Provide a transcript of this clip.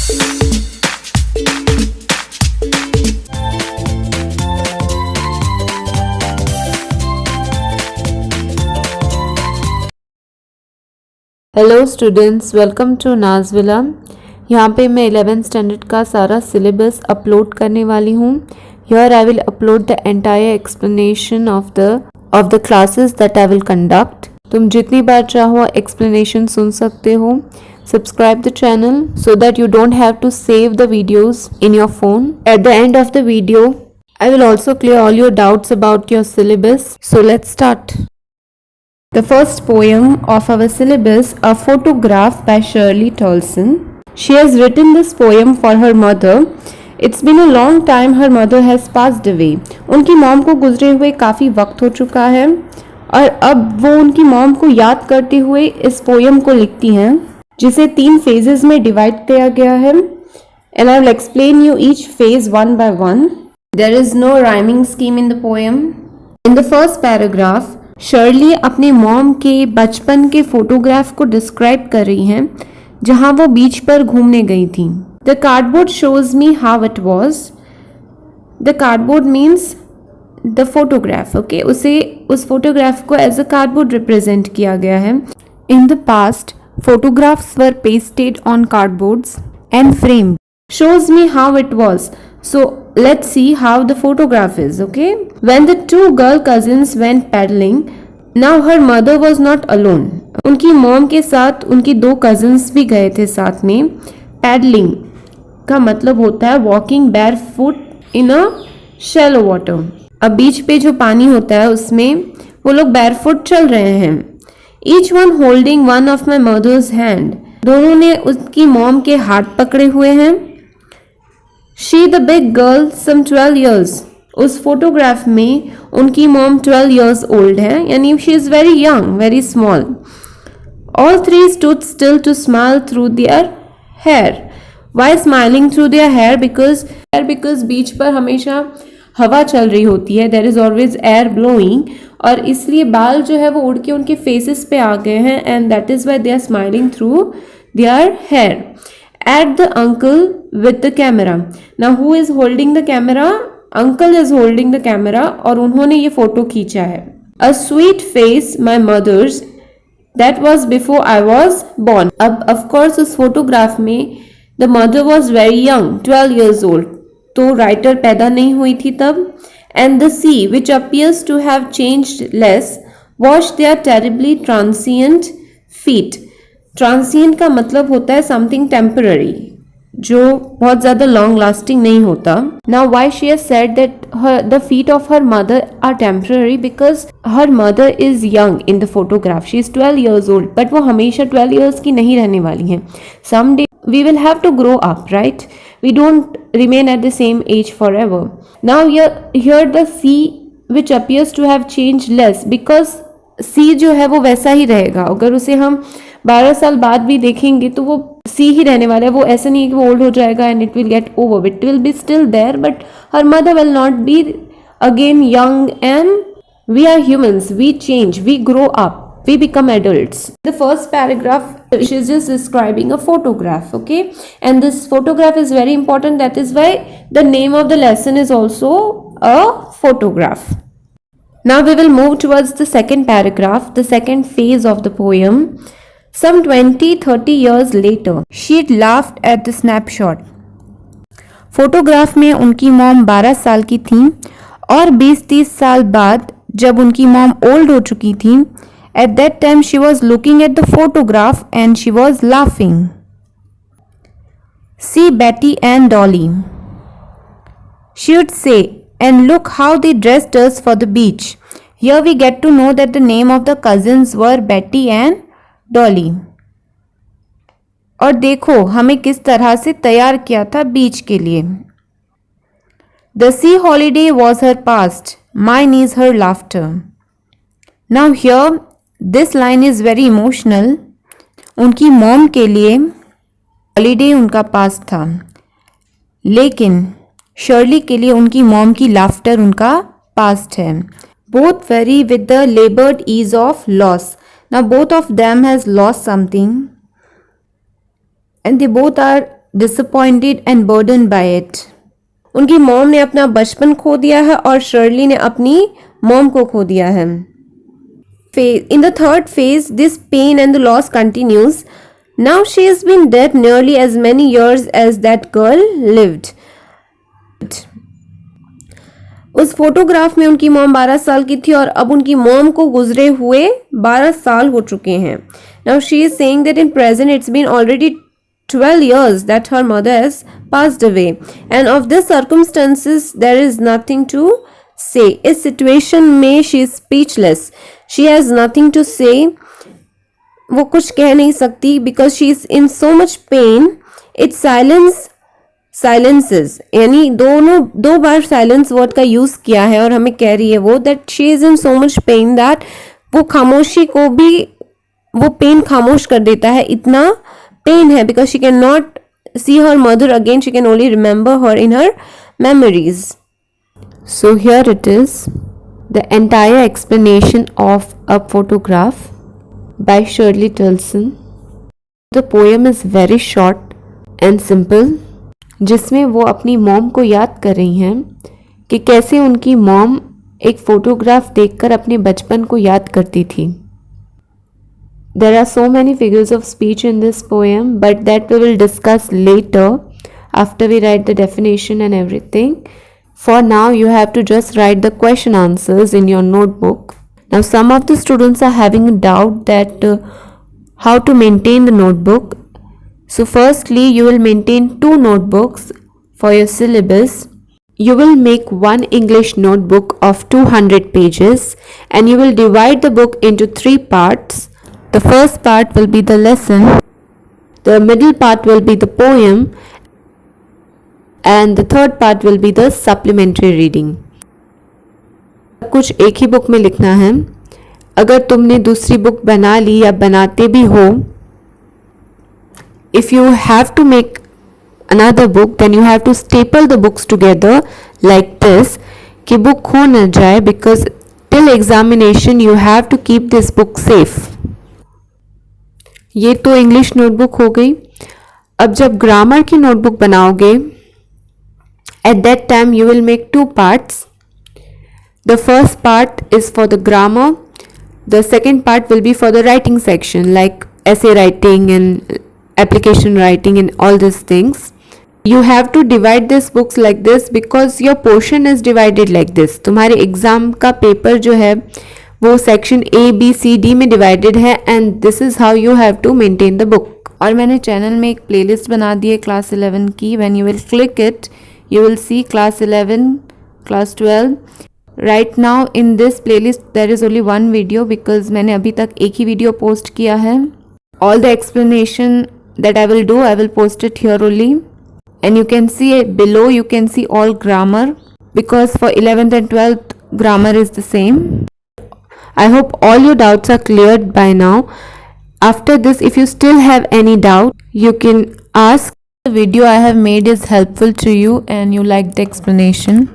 Hello students, welcome to नाज़विला। यहाँ पे मैं 11th स्टैंडर्ड का सारा सिलेबस अपलोड करने वाली हूँ। Here I will upload the entire explanation of the classes that I will conduct. तुम जितनी बार चाहो एक्सप्लेनेशन सुन सकते हो। Subscribe the channel so that you don't have to save the videos in your phone. At the end of the video I will also clear all your doubts about your syllabus. So let's start. The first poem of our syllabus, A Photograph by Shirley Tolson. She has written this poem for her mother. It's been a long time her mother has passed away. उनकी mom को गुजरे हुए काफ़ी वक्त हो चुका है और अब वो उनकी मॉम को याद करते हुए इस पोएम को लिखती हैं, जिसे 3 phases में डिवाइड किया गया है. And I will explain you each phase one by one. There is no rhyming scheme in the poem. In the first paragraph, Shirley अपने मॉम के बचपन के फोटोग्राफ को डिस्क्राइब कर रही हैं जहां वो बीच पर घूमने गई थी. The cardboard shows me how it was. The cardboard means the photograph. Okay, उस फोटोग्राफ को एज अ कार्डबोर्ड रिप्रेजेंट किया गया है. In the past photographs were pasted on cardboards and framed. Shows me how it was. So let's see how the photograph is. Okay, when the 2 girl cousins went paddling, now her mother was not alone. उनकी mom के साथ उनकी 2 cousins भी गए थे साथ में. Paddling का मतलब होता है walking barefoot in a shallow water. अब बीच पे जो पानी होता है उसमें वो लोग barefoot चल रहे हैं. Each one holding one of my mother's hand. दोनों ने उसकी मॉम के हाथ पकड़े हुए हैं. She the big girl, some 12 years. उस फोटोग्राफ में उनकी मॉम 12 years old है, यानी she is very young, very small. All 3 stood still to smile through their hair. Why smiling through their hair? Because बीच पर हमेशा हवा चल रही होती है. There is always air blowing. और इसलिए बाल जो है वो उड़ के उनके फेसेस पे आ गए हैं. And that is why they are smiling through their hair. At the uncle with the camera. Now who is holding the camera? Uncle is holding the camera और उन्होंने ये फोटो खींचा है. A sweet face my mother's. That was before I was born. अब of course उस photograph में the mother was very young, 12 years old. तो writer पैदा नहीं हुई थी तब. And the sea, which appears to have changed less, washed their terribly transient feet. Transient का मतलब होता है समथिंग टेम्पररी, जो बहुत ज़्यादा लॉन्ग लास्टिंग नहीं होता. Now why she has said that the feet of her mother are temporary because her mother is young in the photograph. She is 12 years old, but वो हमेशा 12 years की नहीं रहने वाली हैं. Some day we will have to grow up, right? We don't remain at the same age forever. Now here the sea which appears to have changeless, because सी जो है वो वैसा ही रहेगा. अगर उसे हम 12 साल बाद भी देखेंगे तो वो सी ही रहने वाला है. वो ऐसा नहीं है कि वो ओल्ड हो जाएगा and it will get over. It will be still there, but her mother will not be again young. And we are humans, we change, we grow up, we become adults. The first paragraph, she is just describing a photograph, okay? And this photograph is very important. That is why the name of the lesson is also a photograph. Now we will move towards the second paragraph, the second phase of the poem. Some 20-30 years later, she laughed at the snapshot. Photograph में उनकी mom 12 साल की थी और 20-30 साल बाद जब उनकी मॉम ओल्ड हो चुकी थी, at that time she was looking at the photograph and she was laughing. See Betty and Dolly, she would say, and look how they dressed us for the beach. Here we get to know that the name of the cousins were Betty and Dolly. और देखो हमें किस तरह से तैयार किया था बीच के लिए. The sea holiday was her past, mine is her laughter. Now here this line is very emotional. उनकी मॉम के लिए हॉलीडे उनका पास्ट था, लेकिन शर्ली के लिए उनकी मॉम की लाफ्टर उनका पास्ट है. Both very with the laboured ease of loss. Now both of them has lost something and they both are disappointed and burdened by it. उनकी मॉम ने अपना बचपन खो दिया है और शर्ली ने अपनी मॉम को खो दिया है. In the third phase, this pain and the loss continues. Now she has been dead nearly as many years as that girl lived. उस फोटोग्राफ में उनकी मॉम 12 साल की थी और अब उनकी मॉम को गुजरे हुए 12 साल हो चुके हैं. Now she is saying that in present it's been already 12 years that her mother has passed away, and of this circumstances there is nothing to say. इस situation में she is speechless. She has nothing to say. वो कुछ कह नहीं सकती because she is in so much pain. It's silences, यानी दो बार silence word का यूज किया है और हमें कह रही है वो that she is in so much pain that वो खामोशी को भी वो पेन खामोश कर देता है. इतना पेन है because she can not see her mother again, she can only remember her in her memories. So here it is, the entire explanation of a photograph by Shirley Tilson. The poem is very short and simple, जिसमें वो अपनी mom को याद कर रही हैं कि कैसे उनकी मॉम एक फ़ोटोग्राफ देखकर अपने बचपन को याद करती थी. There are so many figures of speech in this poem, but that we will discuss later after we write the definition and everything. For now, you have to just write the question answers in your notebook. Now, some of the students are having a doubt that how to maintain the notebook. So firstly, you will maintain 2 notebooks for your syllabus. You will make one English notebook of 200 pages and you will divide the book into 3 parts. The first part will be the lesson, the middle part will be the poem, and the third part will be the supplementary reading. कुछ एक ही book में लिखना है. अगर तुमने दूसरी book बना ली या बनाते भी हो, if you have to make another book, then you have to staple the books together like this कि book खो न जाए, because till examination you have to keep this book safe. ये तो इंग्लिश नोटबुक हो गई. अब जब ग्रामर की नोटबुक बनाओगे, at that time you will make 2 parts. The first part is for the grammar, the second part will be for the writing section like essay writing and application writing and all these things. You have to divide these books like this because your portion is divided like this. तुम्हारे exam का paper जो है वो section A, B, C, D में divided है and this is how you have to maintain the book. और मैंने channel में एक प्लेलिस्ट बना दी है क्लास 11 की. When you will click it, you will see class 11, class 12. Right now in this playlist there is only one video because मैंने अभी तक एक ही वीडियो पोस्ट किया है. All the explanation that I will do, I will post it here only, and you can see it below. You can see all grammar because for 11th and 12th grammar is the same. I hope all your doubts are cleared by now. After this, if you still have any doubt, you can ask. The video I have made is helpful to you and you like the explanation.